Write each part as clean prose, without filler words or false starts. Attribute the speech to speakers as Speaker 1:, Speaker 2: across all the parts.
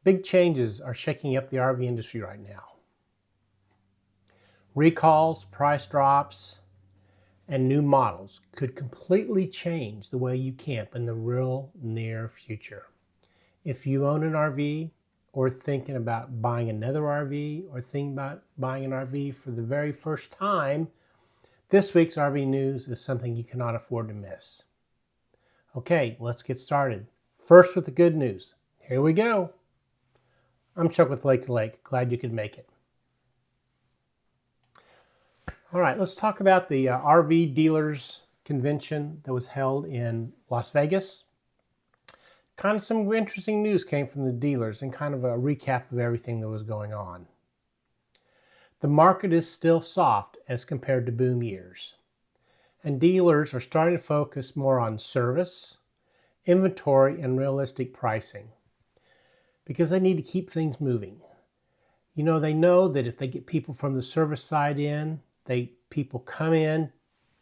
Speaker 1: Big changes are shaking up the RV industry right now. Recalls, price drops, and new models could completely change the way you camp in the real near future. If you own an RV or thinking about buying another RV or thinking about buying an RV for the very first time, this week's RV news is something you cannot afford to miss. Okay, let's get started. First with the good news. Here we go. I'm Chuck with Lake to Lake. Glad you could make it. All right, let's talk about the RV dealers convention that was held in Las Vegas. Kind of some interesting news came from the dealers and kind of a recap of everything that was going on. The market is still soft as compared to boom years. And dealers are starting to focus more on service, inventory, and realistic pricing, because they need to keep things moving. You know, they know that if they get people from the service side in, people come in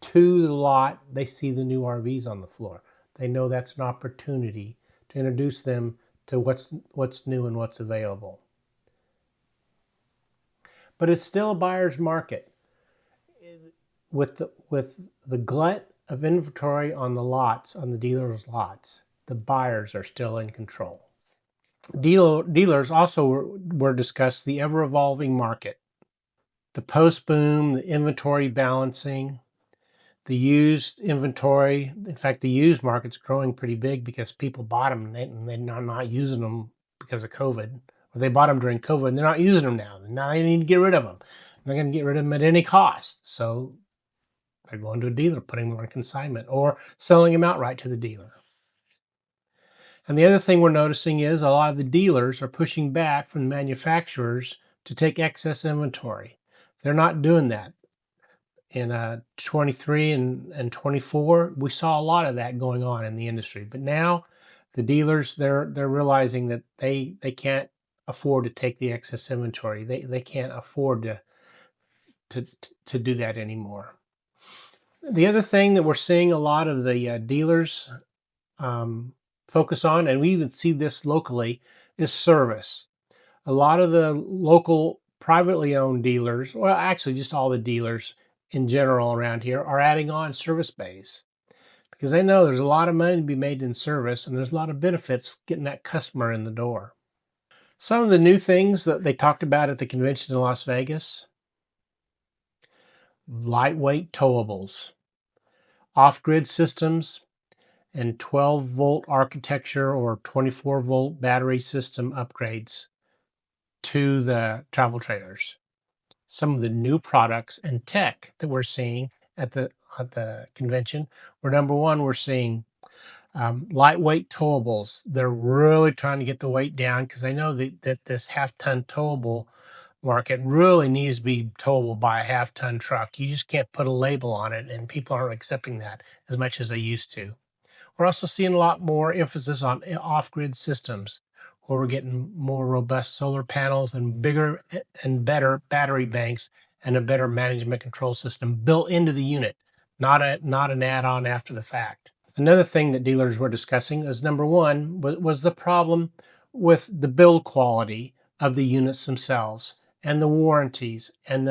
Speaker 1: to the lot, they see the new RVs on the floor. They know that's an opportunity to introduce them to what's new and what's available. But it's still a buyer's market. With the glut of inventory on the lots, on the dealers' lots, the buyers are still in control. Dealers also were discussed the ever-evolving market, the post-boom, the inventory balancing, the used inventory. In fact, the used market's growing pretty big because people bought them and they're not using them because of COVID. Or they bought them during COVID and they're not using them now. Now they need to get rid of them. They're going to get rid of them at any cost. So they're going to a dealer, putting them on consignment, or selling them outright to the dealer. And the other thing we're noticing is a lot of the dealers are pushing back from the manufacturers to take excess inventory. They're not doing that. In 23 and 24, we saw a lot of that going on in the industry. But now the dealers, they're realizing that they can't afford to take the excess inventory. They can't afford to do that anymore. The other thing that we're seeing a lot of the dealers focus on, and we even see this locally, is service. A lot of the local privately owned dealers, well, actually just all the dealers in general around here, are adding on service bays because they know there's a lot of money to be made in service and there's a lot of benefits getting that customer in the door. Some of the new things that they talked about at the convention in Las Vegas: lightweight towables, off-grid systems, and 12-volt architecture or 24-volt battery system upgrades to the travel trailers. Some of the new products and tech that we're seeing at the convention were, number one, we're seeing lightweight towables. They're really trying to get the weight down because they know that this half-ton towable market really needs to be towable by a half-ton truck. You just can't put a label on it, and people aren't accepting that as much as they used to. We're also seeing a lot more emphasis on off-grid systems, where we're getting more robust solar panels and bigger and better battery banks and a better management control system built into the unit, not an add-on after the fact. Another thing that dealers were discussing is, number one, was the problem with the build quality of the units themselves and the warranties and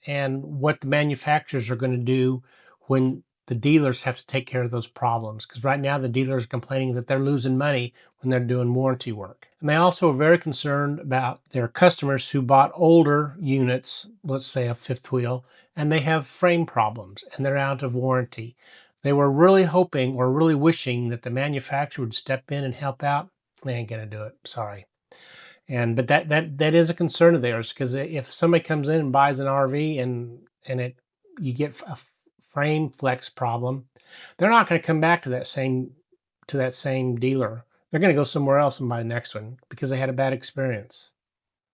Speaker 1: what the manufacturers are going to do when the dealers have to take care of those problems. Because right now the dealers are complaining that they're losing money when they're doing warranty work. And they also are very concerned about their customers who bought older units, let's say a fifth wheel, and they have frame problems and they're out of warranty. They were really hoping or really wishing that the manufacturer would step in and help out. They ain't gonna do it, sorry. But that is a concern of theirs, because if somebody comes in and buys an RV and you get a frame flex problem, they're not going to come back to that same dealer. They're going to go somewhere else and buy the next one because they had a bad experience.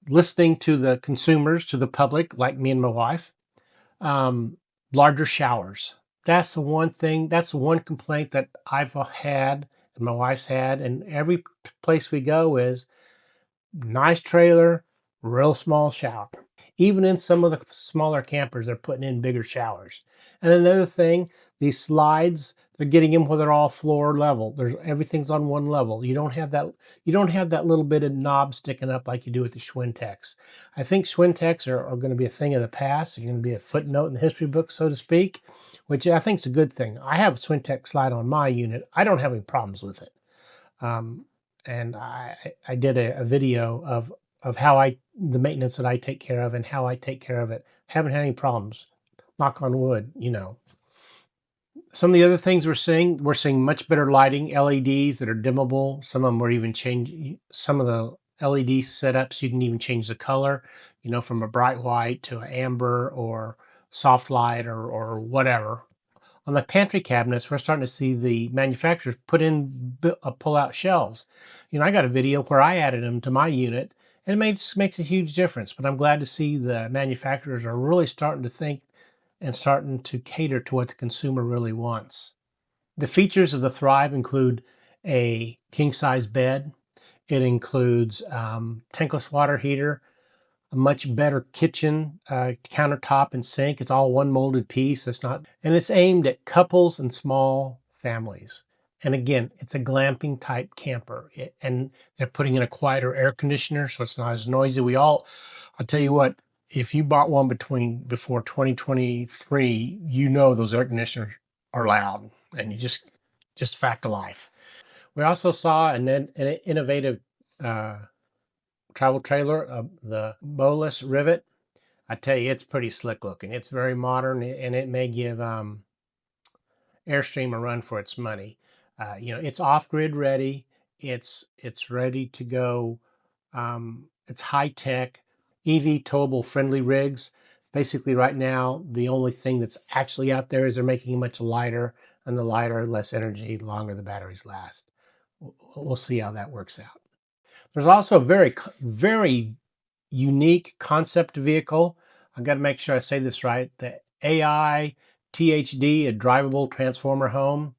Speaker 1: Listening to the consumers, to the public, like me and my wife, larger showers. That's the one thing. That's the one complaint that I've had and my wife's had, and every place we go is nice trailer, real small shower. Even in some of the smaller campers, they're putting in bigger showers. And another thing, these slides, They're getting them where they're all floor level. Everything's on one level. You don't have that. You don't have that little bit of knob sticking up like you do with the Schwintex. I think Schwintex are going to be a thing of the past. They're going to be a footnote in the history book, so to speak, which I think is a good thing. I have Schwintex slide on my unit. I don't have any problems with it. And I did a video of how the maintenance that I take care of and how I take care of it. Haven't had any problems. Knock on wood, you know. Some of the other things we're seeing much better lighting, LEDs that are dimmable. Some of them were even some of the LED setups, you can even change the color, you know, from a bright white to an amber or soft light or whatever. On the pantry cabinets, we're starting to see the manufacturers put in pull-out shelves. You know, I got a video where I added them to my unit, and it makes a huge difference. But I'm glad to see the manufacturers are really starting to think and starting to cater to what the consumer really wants. The features of the Thrive include a king-size bed. It includes tankless water heater, a much better kitchen countertop and sink. It's all one molded piece. And it's aimed at couples and small families. And again, it's a glamping type camper. And they're putting in a quieter air conditioner, so it's not as noisy. I'll tell you what, if you bought one before 2023, you know those air conditioners are loud, and you just fact of life. We also saw an innovative travel trailer, the bowless rivet. I tell you, it's pretty slick looking. It's very modern, and it may give Airstream a run for its money. You know, it's off-grid ready. It's ready to go. It's high tech, EV towable friendly rigs. Basically, right now, the only thing that's actually out there is they're making it much lighter, and the lighter, less energy, the longer the batteries last. We'll see how that works out. There's also a very unique concept vehicle. I've got to make sure I say this right. The AI THD, a drivable transformer home.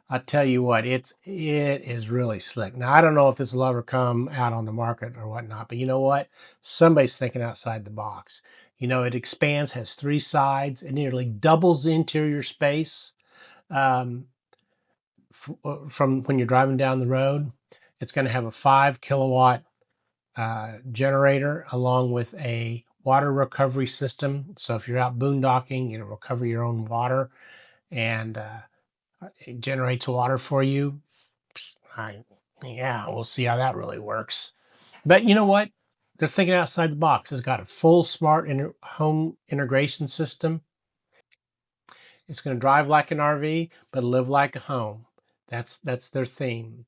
Speaker 1: I tell you what, it is really slick. Now, I don't know if this will ever come out on the market or whatnot, but you know what? Somebody's thinking outside the box. You know, it expands, has 3 sides, it nearly doubles the interior space from when you're driving down the road. It's going to have a 5 kilowatt generator along with a water recovery system. So if you're out boondocking, it'll recover your own water, and it generates water for you. Yeah, we'll see how that really works. But you know what? They're thinking outside the box. It's got a full smart home integration system. It's going to drive like an RV, but live like a home. That's their theme.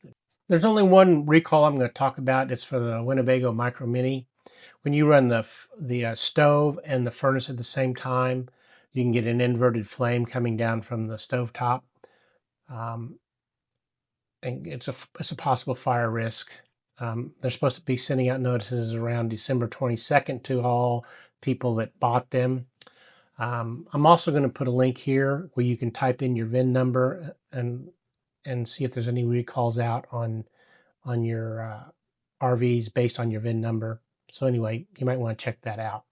Speaker 1: There's only one recall I'm going to talk about. It's for the Winnebago Micro Mini. When you run the stove and the furnace at the same time, you can get an inverted flame coming down from the stove top. And it's a possible fire risk. They're supposed to be sending out notices around December 22nd to all people that bought them. I'm also going to put a link here where you can type in your VIN number and see if there's any recalls out on your RVs based on your VIN number. So anyway, you might want to check that out.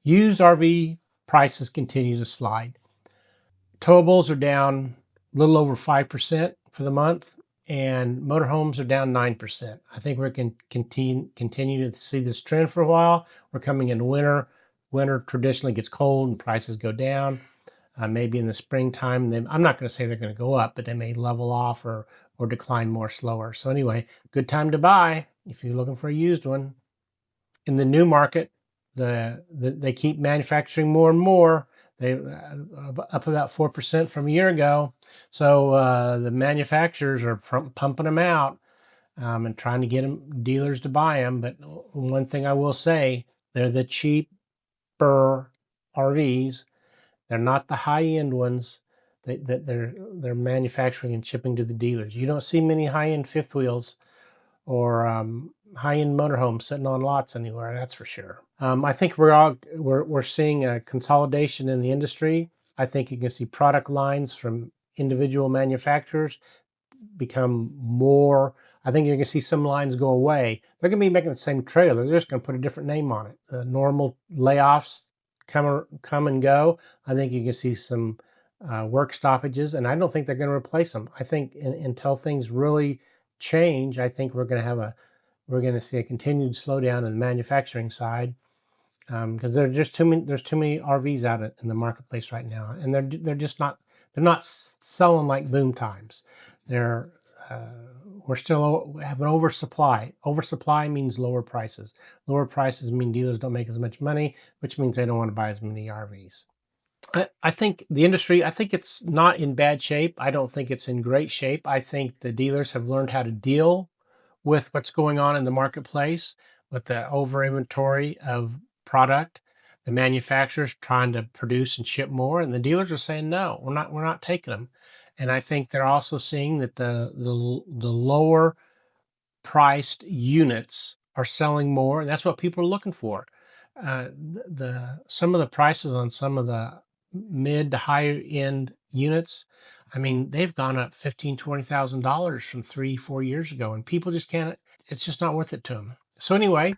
Speaker 1: Used RV prices continue to slide. Towables are down a little over 5% for the month, and motorhomes are down 9%. I think we're going to continue to see this trend for a while. We're coming into winter. Winter traditionally gets cold and prices go down. Maybe in the springtime, I'm not going to say they're going to go up, but they may level off or decline more slower. So anyway, good time to buy if you're looking for a used one. In the new market, they keep manufacturing more and more. They up about 4% from a year ago. So the manufacturers are pumping them out and trying to get dealers to buy them. But one thing I will say, they're the cheaper RVs. They're not the high-end ones that they're manufacturing and shipping to the dealers. You don't see many high-end fifth wheels or high-end motorhomes sitting on lots anywhere. That's for sure. I think we're seeing a consolidation in the industry. I think you can see product lines from individual manufacturers become more. I think you're going to see some lines go away. They're going to be making the same trailer. They're just going to put a different name on it. The normal Layoffs come and go. I think you can see some work stoppages, and I don't think they're going to replace them. I think until things really change, I think we're going to see a continued slowdown in the manufacturing side, because there's too many RVs out in the marketplace right now, and they're not selling like boom times. They're we're still have an oversupply. Oversupply means lower prices. Lower prices mean dealers don't make as much money, which means they don't want to buy as many RVs. I think the industry, I think it's not in bad shape. I don't think it's in great shape. I think the dealers have learned how to deal with what's going on in the marketplace, with the over inventory of product, the manufacturers trying to produce and ship more, and the dealers are saying no, we're not taking them. And I think they're also seeing that the lower priced units are selling more, and that's what people are looking for. The some of the prices on some of the mid to higher end units, I mean, they've gone up $15,000-$20,000 from 3-4 years ago, and people just can't. It's just not worth it to them. So anyway,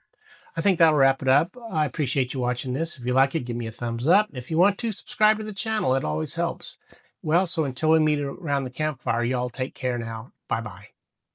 Speaker 1: I think that'll wrap it up. I appreciate you watching this. If you like it, give me a thumbs up. If you want to, subscribe to the channel. It always helps. Well, so until we meet around the campfire, y'all take care now. Bye bye.